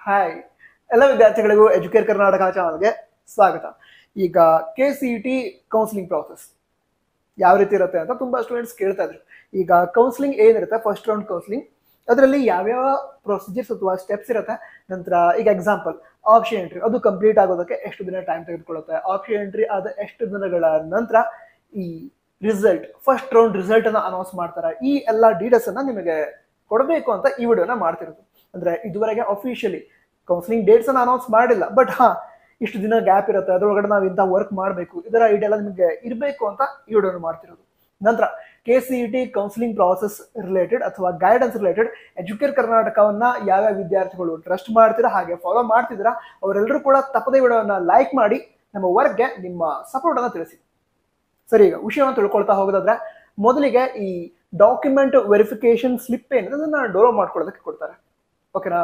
Hi ಎಲ್ಲ ವಿದ್ಯಾರ್ಥಿಗಳಿಗೂ Educare Karnataka ಚಾನಲ್ಗೆ ಸ್ವಾಗತ. ಈಗ KCET ಕೌನ್ಸಿಲಿಂಗ್ ಪ್ರಾಸೆಸ್ ಯಾವ ರೀತಿ ಇರುತ್ತೆ ಅಂತ ತುಂಬಾ ಸ್ಟೂಡೆಂಟ್ಸ್ ಕೇಳ್ತಾ ಇದ್ರು. ಈಗ ಕೌನ್ಸಿಲಿಂಗ್ ಏನಿರುತ್ತೆ, ಫಸ್ಟ್ ರೌಂಡ್ ಕೌನ್ಸಿಲಿಂಗ್, ಅದರಲ್ಲಿ ಯಾವ್ಯಾವ ಪ್ರೊಸೀಜರ್ಸ್ ಅಥವಾ ಸ್ಟೆಪ್ಸ್ ಇರುತ್ತೆ. ನಂತರ ಈಗ ಎಕ್ಸಾಂಪಲ್ ಆಪ್ಷನ್ ಎಂಟ್ರಿ, ಅದು ಕಂಪ್ಲೀಟ್ ಆಗೋದಕ್ಕೆ ಎಷ್ಟು ದಿನ ಟೈಮ್ ತೆಗೆದುಕೊಳ್ಳುತ್ತೆ, ಆಪ್ಷನ್ ಎಂಟ್ರಿ ಆದ ಎಷ್ಟು ದಿನಗಳ ನಂತರ ಈ ರಿಸಲ್ಟ್, ಫಸ್ಟ್ ರೌಂಡ್ ರಿಸಲ್ಟ್ ಅನ್ನ ಅನೌನ್ಸ್ ಮಾಡ್ತಾರೆ. ಈ ಎಲ್ಲ ಡೀಟೇಲ್ಸ್ ಅನ್ನ ನಿಮಗೆ ಕೊಡಬೇಕು ಅಂತ ಈ ವಿಡಿಯೋನ ಮಾಡ್ತಿರೋದು. ಅಂದ್ರೆ ಇದುವರೆಗೆ ಅಫಿಷಿಯಲಿ ಕೌನ್ಸಿಲಿಂಗ್ ಡೇಟ್ಸ್ ಅನ್ನ ಅನೌನ್ಸ್ ಮಾಡಿಲ್ಲ, ಬಟ್ ಇಷ್ಟು ದಿನ ಗ್ಯಾಪ್ ಇರುತ್ತೆ, ಅದರೊಳಗಡೆ ನಾವು ಇಂಥ ವರ್ಕ್ ಮಾಡಬೇಕು, ಇದರ ಐಡಿಯಾ ಎಲ್ಲ ನಿಮಗೆ ಇರಬೇಕು ಅಂತ ಈ ವಿಡಿಯೋನ ಮಾಡ್ತಿರೋದು. ನಂತರ KCET ಕೌನ್ಸಿಲಿಂಗ್ ಪ್ರಾಸೆಸ್ ರಿಲೇಟೆಡ್ ಅಥವಾ ಗೈಡೆನ್ಸ್ ರಿಲೇಟೆಡ್ ಎಜುಕೇರ್ ಕರ್ನಾಟಕವನ್ನ ಯಾವ್ಯಾವ ವಿದ್ಯಾರ್ಥಿಗಳು ಟ್ರಸ್ಟ್ ಮಾಡ್ತೀರಾ ಹಾಗೆ ಫಾಲೋ ಮಾಡ್ತಿದ್ದೀರಾ ಅವರೆಲ್ಲರೂ ಕೂಡ ತಪ್ಪದೇ ವಿಡಿಯೋನ ಲೈಕ್ ಮಾಡಿ ನಮ್ಮ ವರ್ಕ್ಗೆ ನಿಮ್ಮ ಸಪೋರ್ಟ್ ಅನ್ನ ತಿಳಿಸಿ. ಸರಿ, ಈಗ ವಿಷಯವನ್ನು ತಿಳ್ಕೊಳ್ತಾ ಹೋಗೋದಾದ್ರೆ ಮೊದಲಿಗೆ ಈ ಡಾಕ್ಯುಮೆಂಟ್ ವೆರಿಫಿಕೇಶನ್ ಸ್ಲಿಪ್ ಏನಿದೆ ಅದನ್ನ ಡೌನ್ಲೋಡ್ ಮಾಡ್ಕೊಳ್ಳೋದಕ್ಕೆ ಕೊಡ್ತಾರೆ. ಓಕೆನಾ?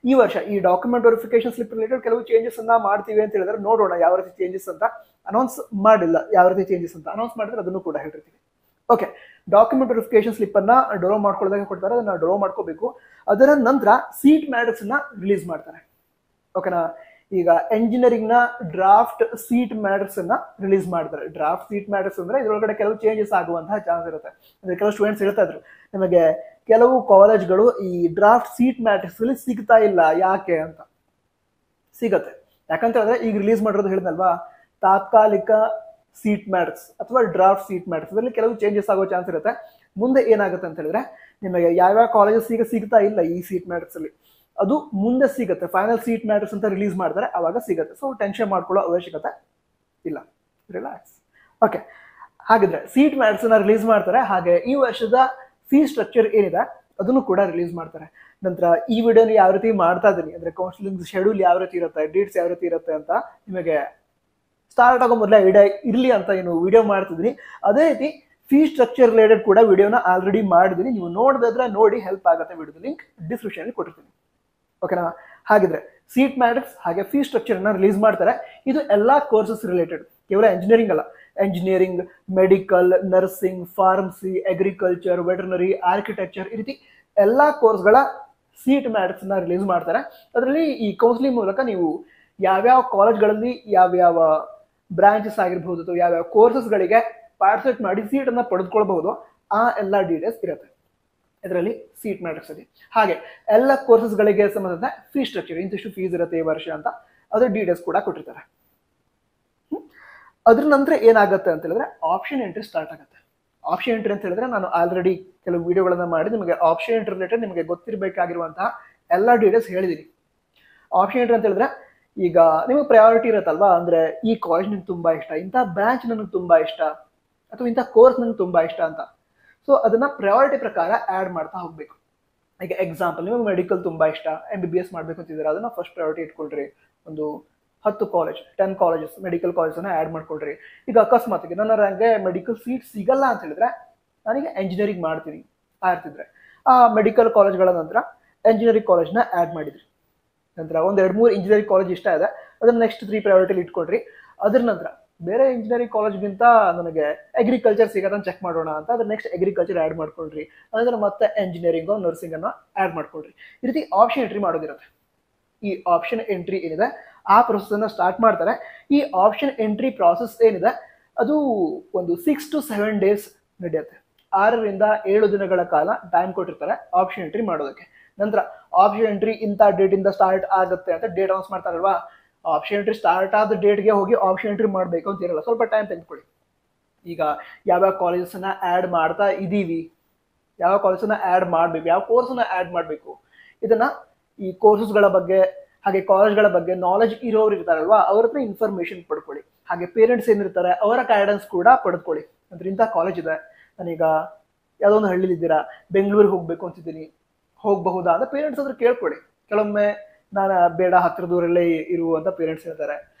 ಈ ವರ್ಷ ಈ ಡಾಕ್ಯುಮೆಂಟ್ ವೆರಿಫಿಕೇಶನ್ ಸ್ಲಿಪ್ ರಿಲೇಟೆಡ್ ಕೆಲವು ಚೇಂಜಸ್ ಅನ್ನ ಮಾಡ್ತೀವಿ ಅಂತ ಹೇಳಿದ್ರೆ ನೋಡೋಣ ಯಾವ ರೀತಿ ಚೇಂಜಸ್ ಅಂತ. ಅನೌನ್ಸ್ ಮಾಡಿಲ್ಲ, ಯಾವ ರೀತಿ ಚೇಂಜಸ್ ಅಂತ ಅನೌನ್ಸ್ ಮಾಡಿದ್ರೆ ಅದನ್ನು ಕೂಡ ಹೇಳಿರ್ತೀವಿ. ಓಕೆ, ಡಾಕ್ಯುಮೆಂಟ್ ವೆರಿಫಿಕೇಶನ್ ಸ್ಲಿಪ್ ಅನ್ನ ಡೌನ್ಲೋಡ್ ಮಾಡ್ಕೊಳ್ಳೋದಕ್ಕೆ ಕೊಡ್ತಾರೆ, ಅದನ್ನ ಡೌನ್ಲೋಡ್ ಮಾಡ್ಕೋಬೇಕು. ಅದರ ನಂತರ ಸೀಟ್ ಮ್ಯಾಟ್ರಿಕ್ಸ್ ಅನ್ನ ರಿಲೀಸ್ ಮಾಡ್ತಾರೆ. ಓಕೆನಾ? ಈಗ ಎಂಜಿನಿಯರಿಂಗ್ ನ ಡ್ರಾಫ್ಟ್ ಸೀಟ್ ಮ್ಯಾಟ್ರಿಕ್ಸ್ ಅನ್ನ ರಿಲೀಸ್ ಮಾಡ್ತಾರೆ. ಡ್ರಾಫ್ಟ್ ಸೀಟ್ ಮ್ಯಾಟ್ರಿಕ್ಸ್ ಅಂದ್ರೆ ಇದರೊಳಗಡೆ ಕೆಲವು ಚೇಂಜಸ್ ಆಗುವಂತಹ ಚಾನ್ಸ್ ಇರುತ್ತೆ. ಅಂದ್ರೆ ಕೆಲವು ಸ್ಟೂಡೆಂಟ್ಸ್ ಹೇಳ್ತಾ ಇದ್ರು ನಿಮಗೆ ಕೆಲವು ಕಾಲೇಜ್ಗಳು ಈ ಡ್ರಾಫ್ಟ್ ಸೀಟ್ ಮ್ಯಾಟ್ರಿಕ್ಸ್ ಅಲ್ಲಿ ಸಿಗ್ತಾ ಇಲ್ಲ, ಯಾಕೆ ಅಂತ. ಸಿಗತ್ತೆ, ಯಾಕಂತ ಹೇಳಿದ್ರೆ ಈಗ ರಿಲೀಸ್ ಮಾಡಿರೋದು ಹೇಳಿದ್ನಲ್ವಾ, ತಾತ್ಕಾಲಿಕ ಸೀಟ್ ಮ್ಯಾಟ್ರಿಕ್ಸ್ ಅಥವಾ ಡ್ರಾಫ್ಟ್ ಸೀಟ್ ಮ್ಯಾಟ್ರಿಕ್ಸ್, ಇದರಲ್ಲಿ ಕೆಲವು ಚೇಂಜಸ್ ಆಗೋ ಚಾನ್ಸ್ ಇರುತ್ತೆ. ಮುಂದೆ ಏನಾಗುತ್ತೆ ಅಂತ ಹೇಳಿದ್ರೆ ನಿಮಗೆ ಯಾವ್ಯಾವ ಕಾಲೇಜಸ್ ಈಗ ಸಿಗ್ತಾ ಇಲ್ಲ ಈ ಸೀಟ್ ಮ್ಯಾಟ್ರಿಕ್ಸ್ ಅಲ್ಲಿ, ಅದು ಮುಂದೆ ಸಿಗುತ್ತೆ. ಫೈನಲ್ ಸೀಟ್ ಮ್ಯಾಟ್ರಿಕ್ಸ್ ಅಂತ ರಿಲೀಸ್ ಮಾಡ್ತಾರೆ, ಅವಾಗ ಸಿಗುತ್ತೆ. ಸೊ ಟೆನ್ಷನ್ ಮಾಡ್ಕೊಳ್ಳೋ ಅವಶ್ಯಕತೆ ಇಲ್ಲ, ರಿಲ್ಯಾಕ್ಸ್. ಓಕೆ, ಹಾಗಿದ್ರೆ ಸೀಟ್ ಮ್ಯಾಟ್ರಿಕ್ಸ್ ಅನ್ನ ರಿಲೀಸ್ ಮಾಡ್ತಾರೆ. ಹಾಗೆ ಈ ವರ್ಷದ ಫೀ ಸ್ಟ್ರಕ್ಚರ್ ಏನಿದೆ ಅದನ್ನು ಕೂಡ ರಿಲೀಸ್ ಮಾಡ್ತಾರೆ. ನಂತರ ಈ ವಿಡಿಯೋನ ಯಾವ ರೀತಿ ಮಾಡ್ತಾ ಇದ್ದೀನಿ ಅಂದ್ರೆ ಕೌನ್ಸಿಲಿಂಗ್ ಶೆಡ್ಯೂಲ್ ಯಾವ ರೀತಿ ಇರುತ್ತೆ, ಡೇಟ್ಸ್ ಯಾವ ರೀತಿ ಇರುತ್ತೆ ಅಂತ ನಿಮಗೆ ಸ್ಟಾರ್ಟ್ ಆಗೋ ಮೊದಲೇ ಐಡಿಯಾ ಇರಲಿ ಅಂತ ಏನು ವಿಡಿಯೋ ಮಾಡ್ತಿದ್ದೀನಿ. ಅದೇ ರೀತಿ ಫೀ ಸ್ಟ್ರಕ್ಚರ್ ರಿಲೇಟೆಡ್ ಕೂಡ ವಿಡಿಯೋನ ಆಲ್ರೆಡಿ ಮಾಡಿದ್ದೀನಿ, ನೀವು ನೋಡಿದ್ರೆ ನೋಡಿ, ಹೆಲ್ಪ್ ಆಗುತ್ತೆ. ವಿಡಿಯೋದ ಲಿಂಕ್ ಡಿಸ್ಕ್ರಿಪ್ಷನ್ ಅಲ್ಲಿ ಕೊಟ್ಟಿರ್ತೀನಿ. ಓಕೆನಾ? ಹಾಗಿದ್ರೆ ಸೀಟ್ ಮ್ಯಾಟ್ರಿಕ್ಸ್ ಹಾಗೆ ಫೀ ಸ್ಟ್ರಕ್ಚರ್ ಅನ್ನ ರಿಲೀಸ್ ಮಾಡ್ತಾರೆ. ಇದು ಎಲ್ಲಾ ಕೋರ್ಸಸ್ ರಿಲೇಟೆಡ್, ಕೇವಲ ಎಂಜಿನಿಯರಿಂಗ್ ಅಲ್ಲ, engineering, medical, nursing, pharmacy, agriculture, veterinary, architecture, ಈ ರೀತಿ ಎಲ್ಲಾ ಕೋರ್ಸ್ಗಳ ಸೀಟ್ ಮ್ಯಾಟ್ರಿಕ್ಸ್ ನ ರಿಲೀಸ್ ಮಾಡ್ತಾರೆ. ಅದರಲ್ಲಿ ಈ ಕೌನ್ಸಿಲಿಂಗ್ ಮೂಲಕ ನೀವು ಯಾವ್ಯಾವ ಕಾಲೇಜ್ಗಳಲ್ಲಿ ಯಾವ್ಯಾವ ಬ್ರಾಂಚಸ್ ಆಗಿರ್ಬಹುದು ಅಥವಾ ಯಾವ್ಯಾವ ಕೋರ್ಸಸ್ಗಳಿಗೆ ಪಾರ್ಟಿಸಿಪೇಟ್ ಮಾಡಿ ಸೀಟ್ ಅನ್ನ ಪಡೆದುಕೊಳ್ಬಹುದು, ಆ ಎಲ್ಲ ಡೀಟೇಲ್ಸ್ ಇರುತ್ತೆ ಇದರಲ್ಲಿ ಸೀಟ್ ಮ್ಯಾಟ್ರಿಕ್ಸ್ ಅಲ್ಲಿ. ಹಾಗೆ ಎಲ್ಲ ಕೋರ್ಸಸ್ಗಳಿಗೆ ಸಂಬಂಧಿಸಿದ ಫೀ ಸ್ಟ್ರಕ್ಚರ್, ಇಂತಿಷ್ಟು ಫೀಸ್ ಇರುತ್ತೆ ಈ ವರ್ಷ ಅಂತ ಅದ್ರ ಡೀಟೇಲ್ಸ್ ಕೂಡ ಕೊಟ್ಟಿರ್ತಾರೆ. ಅದ್ರ ನಂತರ ಏನಾಗುತ್ತೆ ಅಂತ ಹೇಳಿದ್ರೆ ಆಪ್ಷನ್ ಎಂಟ್ರಿ ಸ್ಟಾರ್ಟ್ ಆಗುತ್ತೆ. ಆಪ್ಷನ್ ಎಂಟ್ರಿ ಅಂತ ಹೇಳಿದ್ರೆ ನಾನು ಆಲ್ರೆಡಿ ಕೆಲವು ವಿಡಿಯೋಗಳನ್ನ ಮಾಡಿ ನಿಮಗೆ ಆಪ್ಷನ್ ಎಂಟ್ರಿ ರಿಲೇಟೆಡ್ ನಿಮಗೆ ಗೊತ್ತಿರಬೇಕಾಗಿರುವಂತಹ ಎಲ್ಲ ಡೀಟೇಲ್ಸ್ ಹೇಳಿದೀನಿ. ಆಪ್ಷನ್ ಎಂಟ್ರಿ ಅಂತ ಹೇಳಿದ್ರೆ ಈಗ ನಿಮಗೆ ಪ್ರಯಾರಿಟಿ ಇರುತ್ತಲ್ವಾ, ಅಂದ್ರೆ ಈ ಕಾಲೇಜ್ ನಿಮ್ಗೆ ತುಂಬಾ ಇಷ್ಟ, ಇಂಥ ಬ್ರಾಂಚ್ ನನಗೆ ತುಂಬಾ ಇಷ್ಟ, ಅಥವಾ ಇಂಥ ಕೋರ್ಸ್ ನನಗೆ ತುಂಬಾ ಇಷ್ಟ ಅಂತ. ಸೊ ಅದನ್ನ ಪ್ರಯಾರಿಟಿ ಪ್ರಕಾರ ಆ್ಯಡ್ ಮಾಡ್ತಾ ಹೋಗ್ಬೇಕು. ಈಗ ಎಕ್ಸಾಂಪಲ್, ನಿಮಗೆ ಮೆಡಿಕಲ್ ತುಂಬಾ ಇಷ್ಟ, MBBS ಮಾಡ್ಬೇಕು ಅಂತಿದ್ರೆ ಅದನ್ನ ಫಸ್ಟ್ ಪ್ರಯಾರಿಟಿ ಇಟ್ಕೊಳ್ರಿ. ಒಂದು 10 ಕಾಲೇಜ್, 10 ಕಾಲೇಜಸ್ ಮೆಡಿಕಲ್ ಕಾಲೇಜ್ ಅನ್ನ ಆ್ಯಡ್ ಮಾಡ್ಕೊಳ್ರಿ. ಈಗ ಅಕಸ್ಮಾತ್ಗೆ ನನ್ನ ರ್ಯಾಂಕ್ಗೆ ಮೆಡಿಕಲ್ ಸೀಟ್ ಸಿಗಲ್ಲ ಅಂತ ಹೇಳಿದ್ರೆ ನನಗೆ ಎಂಜಿನಿಯರಿಂಗ್ ಮಾಡ್ತೀನಿ ಆಗ್ತಿದ್ರೆ ಆ ಮೆಡಿಕಲ್ ಕಾಲೇಜ್ಗಳ ನಂತರ ಎಂಜಿನಿಯರಿಂಗ್ ಕಾಲೇಜ್ನ ಆ್ಯಡ್ ಮಾಡಿದ್ರಿ. ನಂತರ ಒಂದು 2-3 ಇಂಜಿನಿಯರಿಂಗ್ ಕಾಲೇಜ್ ಇಷ್ಟ ಇದೆ, ಅದನ್ನ ನೆಕ್ಸ್ಟ್ 3 ಪ್ರಯಾರಿಟಿಲಿ ಇಟ್ಕೊಳ್ರಿ. ಅದ್ರ ನಂತರ ಬೇರೆ ಇಂಜಿನಿಯರಿಂಗ್ ಕಾಲೇಜ್ಗಿಂತ ನನಗೆ ಅಗ್ರಿಕಲ್ಚರ್ ಸಿಗತ್ತೆ ಚೆಕ್ ಮಾಡೋಣ ಅಂತ ಅದ್ರ ನೆಕ್ಸ್ಟ್ ಅಗ್ರಿಕಲ್ಚರ್ ಆ್ಯಡ್ ಮಾಡ್ಕೊಳ್ರಿ. ಅದ್ರ ಮತ್ತೆ ಎಂಜಿನಿಯರಿಂಗ್, ನರ್ಸಿಂಗ್ ಅನ್ನ ಆ್ಯಡ್ ಮಾಡ್ಕೊಳ್ರಿ. ಈ ರೀತಿ ಆಪ್ಷನ್ ಎಂಟ್ರಿ ಮಾಡೋದಿರುತ್ತೆ. ಈ ಆಪ್ಷನ್ ಎಂಟ್ರಿ ಏನಿದೆ ಆ ಪ್ರೊಸೆಸ್ ಅನ್ನ ಸ್ಟಾರ್ಟ್ ಮಾಡ್ತಾರೆ. ಈ ಆಪ್ಷನ್ ಎಂಟ್ರಿ ಪ್ರಾಸೆಸ್ ಏನಿದೆ ಅದು ಒಂದು 6 to 7 ಡೇಸ್ ನಡೆಯುತ್ತೆ. 6 ರಿಂದ 7 ದಿನಗಳ ಕಾಲ ಟೈಮ್ ಕೊಟ್ಟಿರ್ತಾರೆ ಆಪ್ಷನ್ ಎಂಟ್ರಿ ಮಾಡೋದಕ್ಕೆ. ನಂತರ ಆಪ್ಷನ್ ಎಂಟ್ರಿ ಇಂಥ ಡೇಟ್ ಇಂದ ಸ್ಟಾರ್ಟ್ ಆಗುತ್ತೆ ಅಂತ ಡೇಟ್ ಅನೌನ್ಸ್ ಮಾಡ್ತಾರಲ್ವಾ, ಆಪ್ಷನ್ ಎಂಟ್ರಿ ಸ್ಟಾರ್ಟ್ ಆದ ಡೇಟ್ಗೆ ಹೋಗಿ ಆಪ್ಷನ್ ಎಂಟ್ರಿ ಮಾಡಬೇಕು ಅಂತ ಇರಲ್ಲ, ಸ್ವಲ್ಪ ಟೈಮ್ ತೆಗೆದುಕೊಳ್ಳಿ. ಈಗ ಯಾವ್ಯಾವ ಕಾಲೇಜಸ್ ಅನ್ನ ಆ್ಯಡ್ ಮಾಡ್ತಾ ಇದೀವಿ, ಯಾವ ಕಾಲೇಜನ್ನ ಆ್ಯಡ್ ಮಾಡಬೇಕು, ಯಾವ ಕೋರ್ಸನ್ನ ಆ್ಯಡ್ ಮಾಡಬೇಕು, ಇದನ್ನ ಈ ಕೋರ್ಸಸ್ಗಳ ಬಗ್ಗೆ ಹಾಗೆ ಕಾಲೇಜ್ಗಳ ಬಗ್ಗೆ ನಾಲೆಜ್ ಇರೋರು ಇರ್ತಾರಲ್ವಾ ಅವ್ರ ಹತ್ರ ಇನ್ಫಾರ್ಮೇಶನ್ ಪಡ್ಕೊಳ್ಳಿ. ಹಾಗೆ ಪೇರೆಂಟ್ಸ್ ಏನಿರ್ತಾರೆ ಅವರ ಗೈಡೆನ್ಸ್ ಕೂಡ ಪಡ್ಕೊಳ್ಳಿ. ಅಂದ್ರೆ ಇಂಥ ಕಾಲೇಜ್ ಇದೆ, ನಾನೀಗ ಯಾವುದೋ ಒಂದು ಹಳ್ಳಿಲಿ ಇದ್ದೀರಾ, ಬೆಂಗಳೂರಿಗೆ ಹೋಗ್ಬೇಕು ಅಂತಿದ್ದೀನಿ, ಹೋಗಬಹುದಾ ಅಂತ ಪೇರೆಂಟ್ಸ್ ಹತ್ರ ಕೇಳ್ಕೊಳ್ಳಿ. ಕೆಲವೊಮ್ಮೆ ನಾನು ಬೇಡ, ಹತ್ತಿರ ದೂರಲ್ಲೇ ಇರುವಂತ ಪೇರೆಂಟ್ಸ್ ಇರ್ತಾರೆ.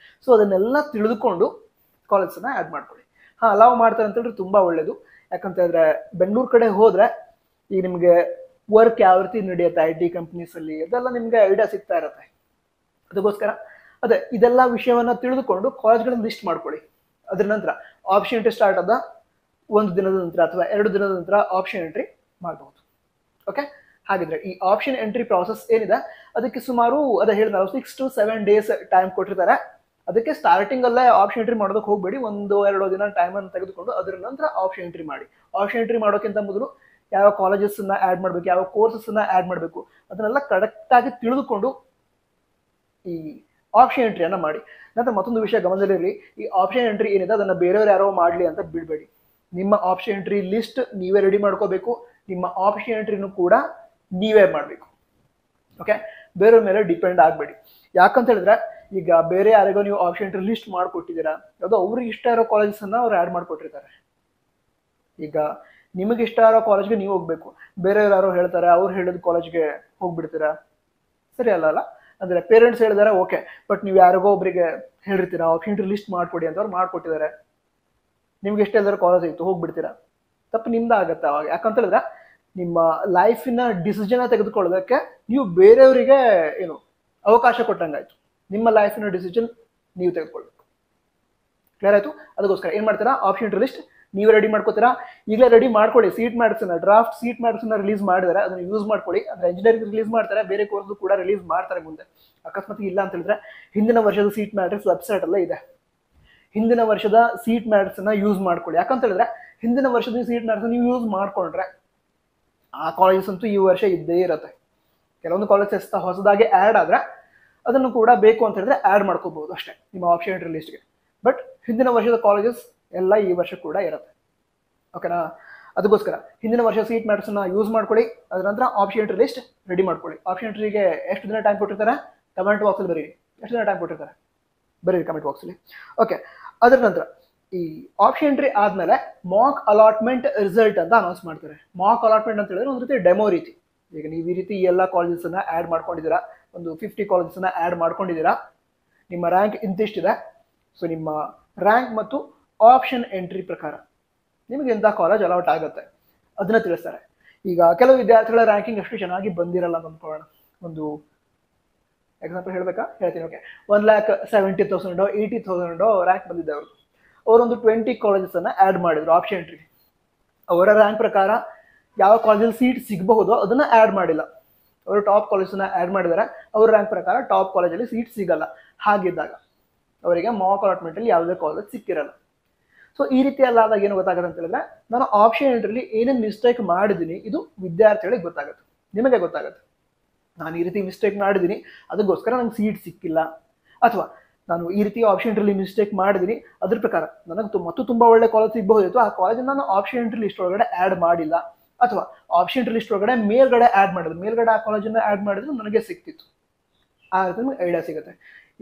ಸೊ ಅದನ್ನೆಲ್ಲ ತಿಳಿದುಕೊಂಡು ಕಾಲೇಜನ್ನ ಆ್ಯಡ್ ಮಾಡ್ಕೊಳ್ಳಿ. ಅಲಾವ್ ಮಾಡ್ತಾರೆ ಅಂತ ಹೇಳಿದ್ರೆ ತುಂಬಾ ಒಳ್ಳೇದು. ಯಾಕಂತ ಹೇಳಿದ್ರೆ ಬೆಂಗಳೂರು ಕಡೆ ಹೋದ್ರೆ ಈಗ ನಿಮಗೆ ವರ್ಕ್ ಯಾವ ರೀತಿ ನಡೆಯುತ್ತೆ IT ಕಂಪ್ನೀಸ್ ಅಲ್ಲಿ ಅದೆಲ್ಲ ನಿಮ್ಗೆ ಐಡಿಯಾ ಸಿಗ್ತಾ ಇರುತ್ತೆ. ಅದಕ್ಕೋಸ್ಕರ ಅದೇ ಇದೆಲ್ಲ ವಿಷಯವನ್ನ ತಿಳಿದುಕೊಂಡು ಕಾಲೇಜ್ಗಳನ್ನ ಲಿಸ್ಟ್ ಮಾಡ್ಕೊಳ್ಳಿ. ಅದ್ರ ನಂತರ ಆಪ್ಷನ್ ಎಂಟ್ರಿ ಸ್ಟಾರ್ಟ್ ಆದ 1 ದಿನದ ನಂತರ ಅಥವಾ 2 ದಿನದ ನಂತರ ಆಪ್ಷನ್ ಎಂಟ್ರಿ ಮಾಡಬಹುದು. ಓಕೆ, ಹಾಗಿದ್ರೆ ಈ ಆಪ್ಷನ್ ಎಂಟ್ರಿ ಪ್ರಾಸೆಸ್ ಏನಿದೆ ಅದಕ್ಕೆ ಸುಮಾರು ಹೇಳಿದ 6 to 7 days ಟೈಮ್ ಕೊಟ್ಟಿರ್ತಾರೆ. ಅದಕ್ಕೆ ಸ್ಟಾರ್ಟಿಂಗ್ ಅಲ್ಲೇ ಆಪ್ಷನ್ ಎಂಟ್ರಿ ಮಾಡೋದಕ್ಕೆ ಹೋಗ್ಬೇಡಿ, 1-2 ದಿನ ಟೈಮ್ ಅನ್ನು ತೆಗೆದುಕೊಂಡು ಅದರ ನಂತರ ಆಪ್ಷನ್ ಎಂಟ್ರಿ ಮಾಡಿ. ಆಪ್ಷನ್ ಎಂಟ್ರಿ ಮಾಡೋಕ್ಕಿಂತ ಮೊದಲು ಯಾವ ಕಾಲೇಜಸ್ ಅನ್ನ ಆಡ್ ಮಾಡಬೇಕು, ಯಾವ ಕೋರ್ಸಸ್ ಅನ್ನ ಆಡ್ ಮಾಡಬೇಕು ಅದನ್ನೆಲ್ಲ ಕರೆಕ್ಟ್ ಆಗಿ ತಿಳಿದುಕೊಂಡು ಈ ಆಪ್ಷನ್ ಎಂಟ್ರಿಯನ್ನ ಮಾಡಿ. ನಂತರ ಮತ್ತೊಂದು ವಿಷಯ ಗಮನದಲ್ಲಿರಲಿ, ಈ ಆಪ್ಷನ್ ಎಂಟ್ರಿ ಏನಿದೆ ಅದನ್ನ ಬೇರೆಯವ್ರು ಯಾರೋ ಮಾಡಲಿ ಅಂತ ಬಿಡಬೇಡಿ. ನಿಮ್ಮ ಆಪ್ಷನ್ ಎಂಟ್ರಿ ಲಿಸ್ಟ್ ನೀವೇ ರೆಡಿ ಮಾಡ್ಕೋಬೇಕು, ನಿಮ್ಮ ಆಪ್ಷನ್ ಎಂಟ್ರಿನೂ ಕೂಡ ನೀವೇ ಮಾಡಬೇಕು. ಓಕೆ, ಬೇರೆಯವ್ರ ಮೇಲೆ ಡಿಪೆಂಡ್ ಆಗಬೇಡಿ. ಯಾಕಂತ ಹೇಳಿದ್ರೆ ಈಗ ಬೇರೆ ಯಾರಿಗೋ ನೀವು ಆಪ್ಷನ್ ಎಂಟ್ರಿ ಲಿಸ್ಟ್ ಮಾಡಿಕೊಟ್ಟಿದ್ದೀರಾ, ಯಾವುದೋ ಅವ್ರಿಗೆ ಇಷ್ಟ ಇರೋ ಕಾಲೇಜಸ್ ಅನ್ನ ಅವ್ರು ಆ್ಯಡ್ ಮಾಡಿಕೊಟ್ಟಿರ್ತಾರೆ. ಈಗ ನಿಮಗೆ ಇಷ್ಟ ಇರೋ ಕಾಲೇಜ್ಗೆ ನೀವು ಹೋಗ್ಬೇಕು, ಬೇರೆಯವ್ರು ಯಾರೋ ಹೇಳ್ತಾರೆ ಅವ್ರು ಹೇಳಿದ ಕಾಲೇಜ್ಗೆ ಹೋಗ್ಬಿಡ್ತೀರಾ, ಸರಿ ಅಲ್ಲ. ಅಂದ್ರೆ ಪೇರೆಂಟ್ಸ್ ಹೇಳಿದಾರೆ ಓಕೆ, ಬಟ್ ನೀವು ಯಾರಿಗೋ ಒಬ್ಬರಿಗೆ ಹೇಳಿರ್ತೀರಾ ಆಪ್ಷನ್ ಎಂಟ್ರಿ ಲಿಸ್ಟ್ ಮಾಡ್ಕೊಡಿ ಅಂತ, ಅವ್ರು ಮಾಡ್ಕೊಟ್ಟಿದ್ದಾರೆ, ನಿಮ್ಗೆ ಎಷ್ಟು ಎಲ್ಲರೂ ಕಾಲೇಜ್ ಇತ್ತು ಹೋಗ್ಬಿಡ್ತೀರಾ, ತಪ್ಪು ನಿಮ್ದು ಆಗತ್ತೆ ಅವಾಗ. ಯಾಕಂತ ಹೇಳಿದ್ರೆ ನಿಮ್ಮ ಲೈಫಿನ ಡಿಸಿಷನ್ ತೆಗೆದುಕೊಳ್ಳೋದಕ್ಕೆ ನೀವು ಬೇರೆಯವರಿಗೆ ಅವಕಾಶ ಕೊಟ್ಟಂಗಾಯ್ತು. ನಿಮ್ಮ ಲೈಫಿನ ಡಿಸಿಷನ್ ನೀವು ತೆಗೆದುಕೊಳ್ಬೇಕು. ಕ್ಲಿಯರ್ ಆಯ್ತು? ಅದಕ್ಕೋಸ್ಕರ ಏನ್ ಮಾಡ್ತೀರಾ, ಆಪ್ಷನ್ ಎಂಟ್ರಿ ಲಿಸ್ಟ್ ನೀವು ರೆಡಿ ಮಾಡ್ಕೋತೀರಾ. ಈಗಲೇ ರೆಡಿ ಮಾಡ್ಕೊಳ್ಳಿ. Seat matrix draft seat matrix release ಮಾಡಿದರೆ ಅದನ್ನ ಯೂಸ್ ಮಾಡ್ಕೊಳ್ಳಿ. ಅಂದ್ರೆ ಇಂಜಿನಿಯರಿಂಗ್ ರಿಲೀಸ್ ಮಾಡ್ತಾರೆ, ಬೇರೆ ಕೋರ್ಸ್ ಕೂಡ ರಿಲೀಸ್ ಮಾಡ್ತಾರೆ ಮುಂದೆ. ಅಕಸ್ಮಾತ್ ಇಲ್ಲ ಅಂತ ಹೇಳಿದ್ರೆ ಹಿಂದಿನ ವರ್ಷದ ಸೀಟ್ ಮ್ಯಾಟ್ರಿಕ್ಸ್ ವೆಬ್ಸೈಟ್ ಅಲ್ಲೇ ಇದೆ. ಹಿಂದಿನ ವರ್ಷದ ಸೀಟ್ ಮ್ಯಾಟ್ರಿಕ್ಸ್ ಅನ್ನ ಯೂಸ್ ಮಾಡ್ಕೊಳ್ಳಿ. ಯಾಕಂತ ಹೇಳಿದ್ರೆ ಹಿಂದಿನ ವರ್ಷದ ಸೀಟ್ ಮ್ಯಾಟ್ರಿಕ್ಸ್ ನೀವು ಯೂಸ್ ಮಾಡ್ಕೊಂಡ್ರೆ ಆ ಕಾಲೇಜಸ್ ಅಂತೂ ಈ ವರ್ಷ ಇದ್ದೇ ಇರುತ್ತೆ. ಕೆಲವೊಂದು ಕಾಲೇಜಸ್ ಹೊಸದಾಗಿ ಆ್ಯಡ್ ಆದ್ರೆ ಅದನ್ನು ಕೂಡ ಬೇಕು ಅಂತ ಹೇಳಿದ್ರೆ ಆ್ಯಡ್ ಮಾಡ್ಕೋಬಹುದು ಅಷ್ಟೇ ನಿಮ್ಮ ಆಪ್ಷನ್ ಎಂಟ್ರಿ ಲಿಸ್ಟ್ಗೆ. ಬಟ್ ಹಿಂದಿನ ವರ್ಷದ ಕಾಲೇಜಸ್ ಎಲ್ಲ ಈ ವರ್ಷ ಕೂಡ ಇರುತ್ತೆ. ಓಕೆನಾ? ಅದಕ್ಕೋಸ್ಕರ ಹಿಂದಿನ ವರ್ಷ ಸೀಟ್ ಮ್ಯಾಟ್ರಿಕ್ಸ್ ಅನ್ನ ಯೂಸ್ ಮಾಡ್ಕೊಳ್ಳಿ. ಅದರ ನಂತರ ಆಪ್ಷನ್ ಎಂಟ್ರಿ ಲಿಸ್ಟ್ ರೆಡಿ ಮಾಡ್ಕೊಳ್ಳಿ. ಆಪ್ಷನ್ ಎಂಟ್ರಿಗೆ ಎಷ್ಟು ದಿನ ಟೈಮ್ ಕೊಟ್ಟಿರ್ತಾರೆ ಕಮೆಂಟ್ ಬಾಕ್ಸಲ್ಲಿ ಬರೀರಿ. ಎಷ್ಟು ದಿನ ಟೈಮ್ ಕೊಟ್ಟಿರ್ತಾರೆ ಬರೀರಿ ಕಮೆಂಟ್ ಬಾಕ್ಸಲ್ಲಿ. ಓಕೆ, ಅದರ ನಂತರ ಈ ಆಪ್ಷನ್ ಎಂಟ್ರಿ ಆದ್ಮೇಲೆ ಮಾಕ್ ಅಲಾಟ್ಮೆಂಟ್ ರಿಸಲ್ಟ್ ಅಂತ ಅನೌನ್ಸ್ ಮಾಡ್ತಾರೆ. ಮಾಕ್ ಅಲಾಟ್ಮೆಂಟ್ ಅಂತ ಹೇಳಿದ್ರೆ ಒಂದು ರೀತಿ ಡೆಮೋ ರೀತಿ. ಈಗ ನೀವು ಈ ರೀತಿ ಎಲ್ಲ ಕಾಲೇಜಸ್ ಅನ್ನ ಆ್ಯಡ್ ಮಾಡ್ಕೊಂಡಿದ್ದೀರಾ, ಒಂದು 50 ಕಾಲೇಜಸ್ ಅನ್ನ ಆ್ಯಡ್ ಮಾಡ್ಕೊಂಡಿದ್ದೀರಾ, ನಿಮ್ಮ ರ್ಯಾಂಕ್ ಇಂತಿಷ್ಟಿದೆ. ಸೊ ನಿಮ್ಮ ರ್ಯಾಂಕ್ ಮತ್ತು ಆಪ್ಷನ್ ಎಂಟ್ರಿ ಪ್ರಕಾರ ನಿಮಗೆ ಎಂಥ ಕಾಲೇಜ್ ಅಲಾಟ್ ಆಗುತ್ತೆ ಅದನ್ನ ತಿಳಿಸ್ತಾರೆ. ಈಗ ಕೆಲವು ವಿದ್ಯಾರ್ಥಿಗಳ ರ್ಯಾಂಕಿಂಗ್ ಅಷ್ಟು ಚೆನ್ನಾಗಿ ಬಂದಿರಲ್ಲ ಅಂತ ಅಂದ್ಕೊಳ್ಳೋಣ. ಒಂದು ಎಕ್ಸಾಂಪಲ್ ಹೇಳ್ಬೇಕಾ? ಹೇಳ್ತೀನಿ. ಓಕೆ, 1,70,000 80,000 ರ್ಯಾಂಕ್ ಬಂದಿದ್ದೆ ಅವರು. ಅವರೊಂದು 20 ಕಾಲೇಜಸ್ ಅನ್ನ ಆ್ಯಡ್ ಮಾಡಿದ್ರು ಆಪ್ಷನ್ ಎಂಟ್ರಿ. ಅವರ ರ್ಯಾಂಕ್ ಪ್ರಕಾರ ಯಾವ ಕಾಲೇಜಲ್ಲಿ ಸೀಟ್ ಸಿಗಬಹುದೋ ಅದನ್ನ ಆ್ಯಡ್ ಮಾಡಿಲ್ಲ. ಅವರು ಟಾಪ್ ಕಾಲೇಜನ್ನ ಆ್ಯಡ್ ಮಾಡಿದ್ದಾರೆ, ಅವ್ರ ರ್ಯಾಂಕ್ ಪ್ರಕಾರ ಟಾಪ್ ಕಾಲೇಜಲ್ಲಿ ಸೀಟ್ ಸಿಗಲ್ಲ. ಹಾಗಿದ್ದಾಗ ಅವರಿಗೆ ಮಾಕ್ ಅಲಾಟ್ಮೆಂಟ್ ಅಲ್ಲಿ ಯಾವುದೇ ಕಾಲೇಜ್ ಸಿಕ್ಕಿರಲ್ಲ. ಸೊ ಈ ರೀತಿ ಎಲ್ಲ ಆದಾಗ ಏನು ಗೊತ್ತಾಗುತ್ತೆ ಅಂತ ಹೇಳಿದ್ರೆ, ನಾನು ಆಪ್ಷನ್ ಎಂಟ್ರಿಲಿ ಏನೇನು ಮಿಸ್ಟೇಕ್ ಮಾಡಿದ್ದೀನಿ ಇದು ವಿದ್ಯಾರ್ಥಿಗಳಿಗೆ ಗೊತ್ತಾಗುತ್ತೆ, ನಿಮಗೆ ಗೊತ್ತಾಗುತ್ತೆ. ನಾನು ಈ ರೀತಿ ಮಿಸ್ಟೇಕ್ ಮಾಡಿದ್ದೀನಿ ಅದಕ್ಕೋಸ್ಕರ ನಂಗೆ ಸೀಟ್ ಸಿಕ್ಕಿಲ್ಲ, ಅಥವಾ ನಾನು ಈ ರೀತಿ ಆಪ್ಷನ್ ಎಂಟ್ರಿಲಿ ಮಿಸ್ಟೇಕ್ ಮಾಡಿದ್ದೀನಿ ಅದ್ರ ಪ್ರಕಾರ ನನಗೆ ಮತ್ತು ತುಂಬಾ ಒಳ್ಳೆ ಕಾಲೇಜ್ ಸಿಗಬಹುದಿತ್ತು, ಆ ಕಾಲೇಜನ್ನ ನಾನು ಆಪ್ಷನ್ ಎಂಟ್ರಿ ಲಿಸ್ಟ್ ಒಳಗಡೆ ಆ್ಯಡ್ ಮಾಡಿಲ್ಲ, ಅಥವಾ ಆಪ್ಷನ್ ಎಂಟ್ರಿ ಲಿಸ್ಟ್ ಒಳಗಡೆ ಮೇಲ್ಗಡೆ ಆ್ಯಡ್ ಮಾಡಿದ್ರು, ಮೇಲ್ಗಡೆ ಆ ಕಾಲೇಜನ್ನ ಆ್ಯಡ್ ಮಾಡಿದ್ರು ನನಗೆ ಸಿಕ್ತಿತ್ತು. ಆ ರೀತಿ ನಿಮ್ಗೆ ಐಡಿಯಾ ಸಿಗುತ್ತೆ.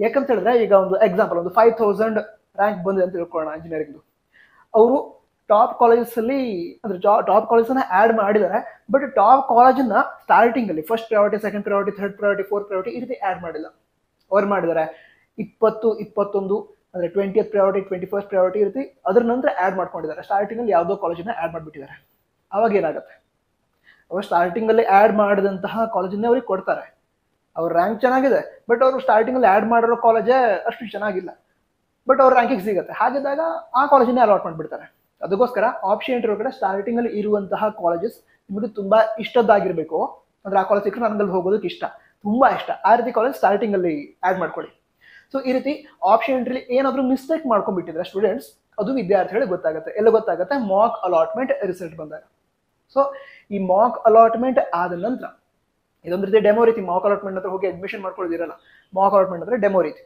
ಯಾಕಂತ ಹೇಳಿದ್ರೆ ಈಗ ಒಂದು ಎಕ್ಸಾಂಪಲ್, ಒಂದು 5,000 ರ್ಯಾಂಕ್ ಬಂದಿದೆ ಅಂತ ತಿಳ್ಕೊಳ್ಳೋಣ ಇಂಜಿನಿಯರಿಂಗ್. ಅವರು ಟಾಪ್ ಕಾಲೇಜಸ್ ಅಲ್ಲಿ ಅಂದ್ರೆ ಟಾಪ್ ಕಾಲೇಜ್ ಅನ್ನ ಆ್ಯಡ್ ಮಾಡಿದ್ದಾರೆ, ಬಟ್ ಟಾಪ್ ಕಾಲೇಜನ್ನ ಸ್ಟಾರ್ಟಿಂಗ್ ಅಲ್ಲಿ first priority, second priority, third priority, fourth priority ಈ ರೀತಿ ಆ್ಯಡ್ ಮಾಡಿಲ್ಲ. ಅವ್ರು ಮಾಡಿದ್ದಾರೆ 20, 21 ಅಂದ್ರೆ 20th ಪ್ರಯಾರಿಟಿ, 21st ಪ್ರಯಾರಿಟಿ ಈ ರೀತಿ ಅದ್ರ ನಂತರ ಆ್ಯಡ್ ಮಾಡ್ಕೊಂಡಿದ್ದಾರೆ. ಸ್ಟಾರ್ಟಿಂಗ್ ಅಲ್ಲಿ ಯಾವುದೋ ಕಾಲೇಜನ್ನ ಆ್ಯಡ್ ಮಾಡಿಬಿಟ್ಟಿದ್ದಾರೆ. ಅವಾಗ ಏನಾಗುತ್ತೆ, ಅವ್ರು ಸ್ಟಾರ್ಟಿಂಗ್ ಅಲ್ಲಿ ಆ್ಯಡ್ ಮಾಡಿದಂತಹ ಕಾಲೇಜನ್ನೇ ಅವ್ರಿಗೆ ಕೊಡ್ತಾರೆ. ಅವ್ರ ರ್ಯಾಂಕ್ ಚೆನ್ನಾಗಿದೆ, ಬಟ್ ಅವರು ಸ್ಟಾರ್ಟಿಂಗ್ ಅಲ್ಲಿ ಆ್ಯಡ್ ಮಾಡಿರೋ ಕಾಲೇಜೇ ಅಷ್ಟು ಚೆನ್ನಾಗಿಲ್ಲ, ಬಟ್ ಅವ್ರ ರ್ಯಾಂಕಿಂಗ್ ಸಿಗುತ್ತೆ. ಹಾಗಿದ್ದಾಗ ಆ ಕಾಲೇಜನ್ನೇ ಅಲಾಟ್ ಮಾಡಿಬಿಡ್ತಾರೆ. ಅದಕ್ಕೋಸ್ಕರ ಆಪ್ಷನ್ ಎಂಟ್ರಿ ಒಳಗಡೆ ಸ್ಟಾರ್ಟಿಂಗ್ ಅಲ್ಲಿ ಇರುವಂತಹ ಕಾಲೇಜಸ್ ನಿಮಗೆ ತುಂಬಾ ಇಷ್ಟದ್ದಾಗಿರ್ಬೇಕು. ಅಂದ್ರೆ ಆ ಕಾಲೇಜ್ ಸಿಕ್ಕರೆ ನನಗಲ್ಲಿ ಹೋಗೋದಕ್ಕೆ ಇಷ್ಟ, ತುಂಬಾ ಇಷ್ಟ, ಆ ರೀತಿ ಕಾಲೇಜ್ ಸ್ಟಾರ್ಟಿಂಗ್ ಅಲ್ಲಿ ಆ್ಯಡ್ ಮಾಡ್ಕೊಳ್ಳಿ. ಸೊ ಈ ರೀತಿ ಆಪ್ಷನ್ ಎಂಟ್ರಿ ಏನಾದರೂ ಮಿಸ್ಟೇಕ್ ಮಾಡ್ಕೊಂಡ್ಬಿಟ್ಟಿದ್ರೆ ಸ್ಟೂಡೆಂಟ್ಸ್, ಅದು ವಿದ್ಯಾರ್ಥಿಗಳಿಗೆ ಗೊತ್ತಾಗುತ್ತೆ. ಎಲ್ಲ ಗೊತ್ತಾಗುತ್ತೆ ಮಾಕ್ ಅಲಾಟ್ಮೆಂಟ್ ರಿಸಲ್ಟ್ ಬಂದಾಗ. ಸೊ ಈ ಮಾಕ್ ಅಲಾಟ್ಮೆಂಟ್ ಆದ ನಂತರ ಇದೊಂದು ರೀತಿ ಡೆಮೋ ರೀತಿ. ಮಾಕ್ ಅಲಾಟ್ಮೆಂಟ್ ಹತ್ರ ಹೋಗಿ ಅಡ್ಮಿಷನ್ ಮಾಡ್ಕೊಳ್ಳೋದಿರಲ್ಲ, ಮಾಕ್ ಅಲಾಟ್ಮೆಂಟ್ ಅಂದ್ರೆ ಡೆಮೋ ರೀತಿ.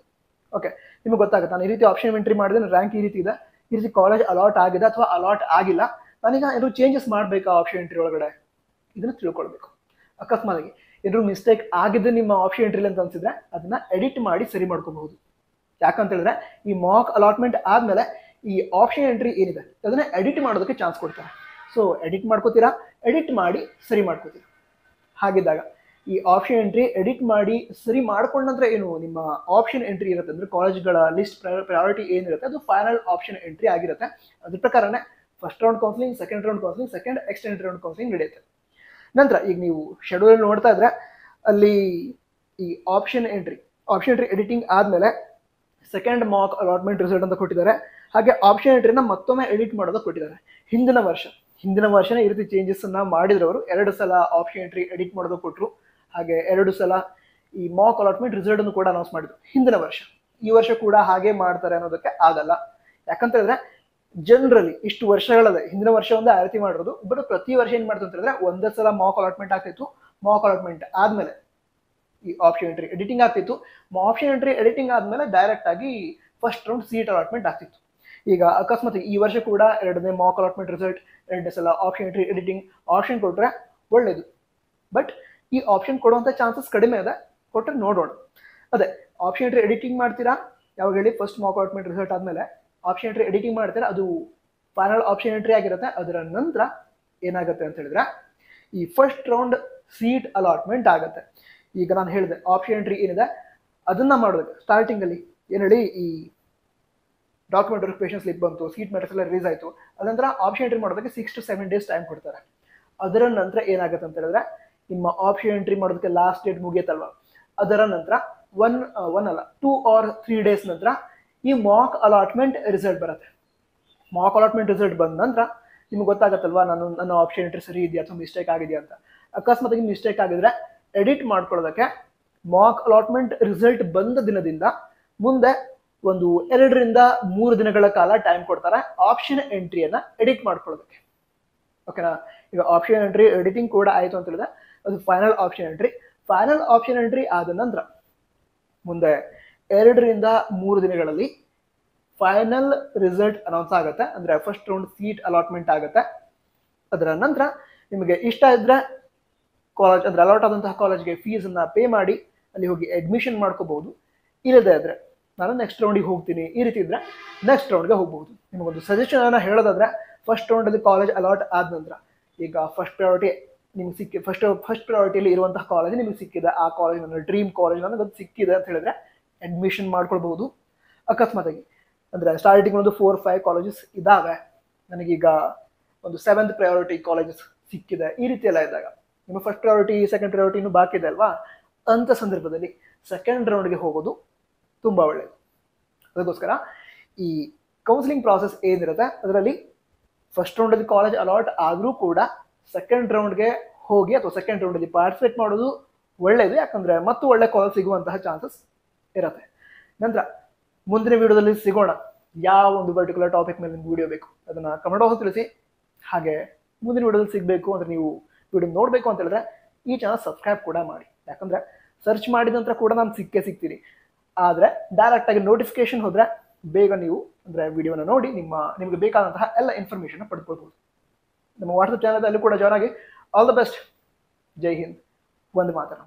ಓಕೆ, ನಿಮ್ಗೆ ಗೊತ್ತಾಗುತ್ತೆ ನಾನು ಈ ರೀತಿ ಆಪ್ಷನ್ ಎಂಟ್ರಿ ಮಾಡಿದ್ರೆ ರ್ಯಾಂಕ್ ಈ ರೀತಿ ಇದೆ, ಈ ರೀತಿ ಕಾಲೇಜ್ ಅಲಾಟ್ ಆಗಿದೆ ಅಥವಾ ಅಲಾಟ್ ಆಗಿಲ್ಲ, ನಾನೀಗ ಏನಾದ್ರು ಚೇಂಜಸ್ ಮಾಡಬೇಕಾ ಆಪ್ಷನ್ ಎಂಟ್ರಿ ಒಳಗಡೆ ಇದನ್ನ ತಿಳ್ಕೊಳ್ಬೇಕು. ಅಕಸ್ಮಾತ್ ಏನಾದ್ರು ಮಿಸ್ಟೇಕ್ ಆಗಿದೆ ನಿಮ್ಮ ಆಪ್ಷನ್ ಎಂಟ್ರಿಲಿ ಅಂತ ಅನ್ಸಿದ್ರೆ ಅದನ್ನ ಎಡಿಟ್ ಮಾಡಿ ಸರಿ ಮಾಡ್ಕೋಬಹುದು. ಯಾಕಂತ ಹೇಳಿದ್ರೆ ಈ ಮಾಕ್ ಅಲಾಟ್ಮೆಂಟ್ ಆದ್ಮೇಲೆ ಈ ಆಪ್ಷನ್ ಎಂಟ್ರಿ ಏನಿದೆ ಅದನ್ನ ಎಡಿಟ್ ಮಾಡೋದಕ್ಕೆ ಚಾನ್ಸ್ ಕೊಡ್ತಾರೆ. ಸೊ ಎಡಿಟ್ ಮಾಡ್ಕೋತೀರಾ, ಎಡಿಟ್ ಮಾಡಿ ಸರಿ ಮಾಡ್ಕೋತೀರಾ. ಹಾಗಿದ್ದಾಗ ಈ ಆಪ್ಷನ್ ಎಂಟ್ರಿ ಎಡಿಟ್ ಮಾಡಿ ಸರಿ ಮಾಡ್ಕೊಂಡಂದ್ರೆ ಏನು, ನಿಮ್ಮ ಆಪ್ಷನ್ ಎಂಟ್ರಿ ಇರುತ್ತೆ ಅಂದ್ರೆ ಕಾಲೇಜ್ಗಳ ಲಿಸ್ಟ್ ಪ್ರಯಾರಿಟಿ ಏನಿರುತ್ತೆ ಅದು ಫೈನಲ್ ಆಪ್ಷನ್ ಎಂಟ್ರಿ ಆಗಿರುತ್ತೆ. ಅದ್ರ ಪ್ರಕಾರನೇ first round counselling, second round counselling, second extend round counselling ನಡೆಯುತ್ತೆ. ನಂತರ ಈಗ ನೀವು ಶೆಡ್ಯೂಲ್ ನೋಡ್ತಾ ಇದ್ರೆ ಅಲ್ಲಿ ಈ ಆಪ್ಷನ್ ಎಂಟ್ರಿ ಎಡಿಟಿಂಗ್ ಆದ್ಮೇಲೆ ಸೆಕೆಂಡ್ ಮಾಕ್ ಅಲಾಟ್ಮೆಂಟ್ ರಿಸಲ್ಟ್ ಅಂತ ಕೊಟ್ಟಿದ್ದಾರೆ. ಹಾಗೆ ಆಪ್ಷನ್ ಎಂಟ್ರಿನ ಮತ್ತೊಮ್ಮೆ ಎಡಿಟ್ ಮಾಡೋದಕ್ಕೆ ಕೊಟ್ಟಿದ್ದಾರೆ. ಹಿಂದಿನ ವರ್ಷ ಹಿಂದಿನ ವರ್ಷನೇ ಈ ರೀತಿ ಚೇಂಜಸ್ ಅನ್ನ ಮಾಡಿದ್ರು ಅವರು. 2 ಸಲ ಆಪ್ಷನ್ ಎಂಟ್ರಿ ಎಡಿಟ್ ಮಾಡೋದು ಕೊಟ್ಟರು, ಹಾಗೆ 2 ಸಲ ಈ ಮಾಕ್ ಅಲಾಟ್ಮೆಂಟ್ ರಿಸಲ್ಟ್ ಅನ್ನು ಕೂಡ ಅನೌನ್ಸ್ ಮಾಡಿದ್ರು ಹಿಂದಿನ ವರ್ಷ. ಈ ವರ್ಷ ಕೂಡ ಹಾಗೆ ಮಾಡ್ತಾರೆ ಅನ್ನೋದಕ್ಕೆ ಆಗಲ್ಲ. ಯಾಕಂತ ಹೇಳಿದ್ರೆ ಜನರಲಿ ಇಷ್ಟು ವರ್ಷಗಳದ ಹಿಂದಿನ ವರ್ಷ ಒಂದು ಆ ರೀತಿ ಮಾಡಿರೋದು, ಬಟ್ ಪ್ರತಿ ವರ್ಷ ಏನ್ ಮಾಡ್ತು ಅಂತ ಹೇಳಿದ್ರೆ ಒಂದೇ ಸಲ ಮಾಕ್ ಅಲಾಟ್ಮೆಂಟ್ ಆಗ್ತಿತ್ತು. ಮಾಕ್ ಅಲಾಟ್ಮೆಂಟ್ ಆದ್ಮೇಲೆ ಈ ಆಪ್ಷನ್ ಎಂಟ್ರಿ ಎಡಿಟಿಂಗ್ ಆಗ್ತಿತ್ತು. ಆಪ್ಷನ್ ಎಂಟ್ರಿ ಎಡಿಟಿಂಗ್ ಆದ್ಮೇಲೆ ಡೈರೆಕ್ಟ್ ಆಗಿ ಫಸ್ಟ್ ರೌಂಡ್ ಸೀಟ್ ಅಲಾಟ್ಮೆಂಟ್ ಆಗ್ತಿತ್ತು. ಈಗ ಅಕಸ್ಮಾತ್ ಈ ವರ್ಷ ಕೂಡ 2ನೇ ಮಾಕ್ ಅಲಾಟ್ಮೆಂಟ್ ರಿಸಲ್ಟ್, 2ನೇ ಸಲ ಆಪ್ಷನ್ ಎಂಟ್ರಿ ಎಡಿಟಿಂಗ್ ಆಪ್ಷನ್ ಕೊಟ್ರೆ ಒಳ್ಳೇದು. ಬಟ್ ಈ ಆಪ್ಷನ್ ಕೊಡುವಂತ ಚಾನ್ಸಸ್ ಕಡಿಮೆ ಇದೆ, ಕೊಟ್ಟರೆ ನೋಡೋಣ. ಅದೇ ಆಪ್ಷನ್ ಎಂಟ್ರಿ ಎಡಿಟಿಂಗ್ ಮಾಡ್ತೀರಾ ಯಾವಾಗ ಹೇಳಿ, ಫಸ್ಟ್ ಮಾಕ್ ಅಲಾಟ್ಮೆಂಟ್ ರಿಸಲ್ಟ್ ಆದ್ಮೇಲೆ ಆಪ್ಷನ್ ಎಂಟ್ರಿ ಎಡಿಟಿಂಗ್ ಮಾಡ್ತೀರಾ, ಅದು ಫೈನಲ್ ಆಪ್ಷನ್ ಎಂಟ್ರಿ ಆಗಿರುತ್ತೆ. ಅದರ ನಂತರ ಏನಾಗುತ್ತೆ ಅಂತ ಹೇಳಿದ್ರೆ ಈ ಫಸ್ಟ್ ರೌಂಡ್ ಸೀಟ್ ಅಲಾಟ್ಮೆಂಟ್ ಆಗುತ್ತೆ. ಈಗ ನಾನು ಹೇಳಿದೆ ಆಪ್ಷನ್ ಎಂಟ್ರಿ ಏನಿದೆ ಅದನ್ನ ಮಾಡೋದಕ್ಕೆ ಸ್ಟಾರ್ಟಿಂಗ್ ಅಲ್ಲಿ ಏನ್ ಹೇಳಿ, ಈ ಡಾಕ್ಯುಮೆಂಟ್ ವೆರಿಫಿಕೇಶನ್ ಸ್ಲಿಪ್ ಬಂತು, ಸೀಟ್ ಮೆಟರ್ಸ್ ಎಲ್ಲ ರಿಲೀಸ್ ಆಯ್ತು, ಅದಂತರ ಆಪ್ಷನ್ ಎಂಟ್ರಿ ಮಾಡೋದಕ್ಕೆ 6 to 7 days ಟೈಮ್ ಕೊಡ್ತಾರೆ. ಅದರ ನಂತರ ಏನಾಗುತ್ತೆ ಅಂತ ಹೇಳಿದ್ರೆ ನಿಮ್ಮ ಆಪ್ಷನ್ ಎಂಟ್ರಿ ಮಾಡೋದಕ್ಕೆ ಲಾಸ್ಟ್ ಡೇಟ್ ಮುಗಿಯತ್ತಲ್ವಾ, ಅದರ ನಂತರ 2 or 3 days ನಂತರ ಈ ಮಾಕ್ ಅಲಾಟ್ಮೆಂಟ್ ರಿಸಲ್ಟ್ ಬರುತ್ತೆ. ಮಾಕ್ ಅಲಾಟ್ಮೆಂಟ್ ರಿಸಲ್ಟ್ ಬಂದ ನಂತರ ನಿಮ್ಗೆ ಗೊತ್ತಾಗತ್ತಲ್ವಾ ನನ್ನ ಆಪ್ಷನ್ ಎಂಟ್ರಿ ಸರಿ ಇದೆಯಾ ಅಥವಾ ಮಿಸ್ಟೇಕ್ ಆಗಿದೆಯಾ ಅಂತ. ಅಕಸ್ಮಾತ್ ಮಿಸ್ಟೇಕ್ ಆಗಿದ್ರೆ ಎಡಿಟ್ ಮಾಡ್ಕೊಳ್ಳೋದಕ್ಕೆ ಮಾಕ್ ಅಲಾಟ್ಮೆಂಟ್ ರಿಸಲ್ಟ್ ಬಂದ ದಿನದಿಂದ ಮುಂದೆ ಒಂದು 2 ರಿಂದ 3 ದಿನಗಳ ಕಾಲ ಟೈಮ್ ಕೊಡ್ತಾರೆ ಆಪ್ಷನ್ ಎಂಟ್ರಿಯನ್ನ ಎಡಿಟ್ ಮಾಡ್ಕೊಳ್ಳೋದಕ್ಕೆ. ಓಕೆನಾ. ಈಗ ಆಪ್ಷನ್ ಎಂಟ್ರಿ ಎಡಿಟಿಂಗ್ ಕೂಡ ಆಯ್ತು ಅಂತ ಹೇಳಿದ್ರೆ ಅದು final option entry. Final option entry ಆದ ನಂತರ ಮುಂದೆ 2 ರಿಂದ 3 ದಿನಗಳಲ್ಲಿ ಫೈನಲ್ ರಿಸಲ್ಟ್ ಅನೌನ್ಸ್ ಆಗುತ್ತೆ, ಅಂದ್ರೆ ಫಸ್ಟ್ ರೌಂಡ್ ಸೀಟ್ ಅಲಾಟ್ಮೆಂಟ್ ಆಗುತ್ತೆ. ಅದರ ನಂತರ ನಿಮಗೆ ಇಷ್ಟ ಇದ್ರೆ ಕಾಲೇಜ್ ಅಂದ್ರೆ ಅಲಾಟ್ ಆದಂತಹ ಕಾಲೇಜ್ಗೆ ಫೀಸ್ ಅನ್ನ ಪೇ ಮಾಡಿ ಅಲ್ಲಿ ಹೋಗಿ ಅಡ್ಮಿಷನ್ ಮಾಡ್ಕೋಬಹುದು. ಇಲ್ಲದೆ ಇದ್ರೆ ನಾನು ನೆಕ್ಸ್ಟ್ ರೌಂಡಿಗೆ ಹೋಗ್ತೀನಿ ಈ ರೀತಿ ಇದ್ರೆ ನೆಕ್ಸ್ಟ್ ರೌಂಡ್ಗೆ ಹೋಗ್ಬಹುದು. ನಿಮಗೊಂದು ಸಜೆಷನ್ ಅನ್ನ ಹೇಳೋದಾದ್ರೆ ಫಸ್ಟ್ ರೌಂಡ್ ಅಲ್ಲಿ ಕಾಲೇಜ್ ಅಲಾಟ್ ಆದ ನಂತರ ಈಗ ಫಸ್ಟ್ ಪ್ರಯಾರಿಟಿ ನಿಮ್ಗೆ ಸಿಕ್ಕಿ ಫಸ್ಟ್ ಪ್ರಯಾರಿಟಿಯಲ್ಲಿ ಇರುವಂತಹ ಕಾಲೇಜ್ ನಿಮ್ಗೆ ಸಿಕ್ಕಿದೆ, ಆ ಕಾಲೇಜ್ ನನ್ನ ಡ್ರೀಮ್ ಕಾಲೇಜ್ ನನಗೆ ಅದು ಸಿಕ್ಕಿದೆ ಅಂತ ಹೇಳಿದ್ರೆ ಅಡ್ಮಿಷನ್ ಮಾಡ್ಕೊಳ್ಬಹುದು. ಅಕಸ್ಮಾತ್ ಆಗಿ ಅಂದ್ರೆ ಸ್ಟಾರ್ಟಿಂಗ್ ಒಂದು 4-5 ಕಾಲೇಜಸ್ ಇದಾವೆ, ನನಗೀಗ ಒಂದು 7th ಪ್ರಯಾರಿಟಿ ಕಾಲೇಜಸ್ ಸಿಕ್ಕಿದೆ, ಈ ರೀತಿ ಎಲ್ಲ ಇದ್ದಾಗ ನಿಮ್ಮ ಫಸ್ಟ್ ಪ್ರಯಾರಿಟಿ ಸೆಕೆಂಡ್ ಪ್ರಯಾರಿಟಿ ಇನ್ನೂ ಬಾಕಿ ಇದೆ ಅಲ್ವಾ, ಅಂತ ಸಂದರ್ಭದಲ್ಲಿ ಸೆಕೆಂಡ್ ರೌಂಡ್ಗೆ ಹೋಗೋದು ತುಂಬಾ ಒಳ್ಳೆಯದು. ಅದಕ್ಕೋಸ್ಕರ ಈ ಕೌನ್ಸಿಲಿಂಗ್ ಪ್ರಾಸೆಸ್ ಏನಿರುತ್ತೆ ಅದರಲ್ಲಿ ಫಸ್ಟ್ ರೌಂಡ್ ಅಲ್ಲಿ ಕಾಲೇಜ್ ಅಲಾಟ್ ಆದ್ರೂ ಕೂಡ ಸೆಕೆಂಡ್ ರೌಂಡ್ಗೆ ಹೋಗಿ ಅಥವಾ ಸೆಕೆಂಡ್ ರೌಂಡ್ ಅಲ್ಲಿ ಪಾರ್ಟಿಸಿಪೇಟ್ ಮಾಡೋದು ಒಳ್ಳೆಯದು. ಯಾಕಂದ್ರೆ ಮತ್ತು ಒಳ್ಳೆ ಕಾಲೇಜ್ ಸಿಗುವಂತಹ ಚಾನ್ಸಸ್ ಇರುತ್ತೆ. ನಂತರ ಮುಂದಿನ ವಿಡಿಯೋದಲ್ಲಿ ಸಿಗೋಣ. ಯಾವ ಒಂದು ಪರ್ಟಿಕ್ಯುಲರ್ ಟಾಪಿಕ್ ಮೇಲೆ ನಿಮ್ಗೆ ವಿಡಿಯೋ ಬೇಕು ಅದನ್ನ ಕಮೆಂಟ್ ಬಾಕ್ಸ್ ತಿಳಿಸಿ. ಹಾಗೆ ಮುಂದಿನ ವಿಡಿಯೋದಲ್ಲಿ ಸಿಗಬೇಕು ಅಂದ್ರೆ ನೀವು ವಿಡಿಯೋ ನೋಡಬೇಕು ಅಂತ ಹೇಳಿದ್ರೆ ಈ ಚಾನಲ್ ಸಬ್ಸ್ಕ್ರೈಬ್ ಕೂಡ ಮಾಡಿ. ಯಾಕಂದ್ರೆ ಸರ್ಚ್ ಮಾಡಿದ ನಂತರ ಕೂಡ ನಾನು ಸಿಗ್ತೀನಿ. ಆದರೆ ಡೈರೆಕ್ಟ್ ಆಗಿ ನೋಟಿಫಿಕೇಶನ್ ಹೋದ್ರೆ ಬೇಗ ನೀವು ಅಂದ್ರೆ ವಿಡಿಯೋನ ನೋಡಿ ನಿಮಗೆ ಬೇಕಾದಂತಹ ಎಲ್ಲ ಇನ್ಫಾರ್ಮೇಶನ್ ಪಡ್ಕೊಳ್ಬಹುದು. ನಮ್ಮ ವಾಟ್ಸಪ್ ಚಾನಲ್ ಅಲ್ಲಿ ಕೂಡ ಜಾಯ್ನ್ ಆಗಿ. All the best. ಜೈ ಹಿಂದ್. ವಂದೇ ಮಾತರಂ.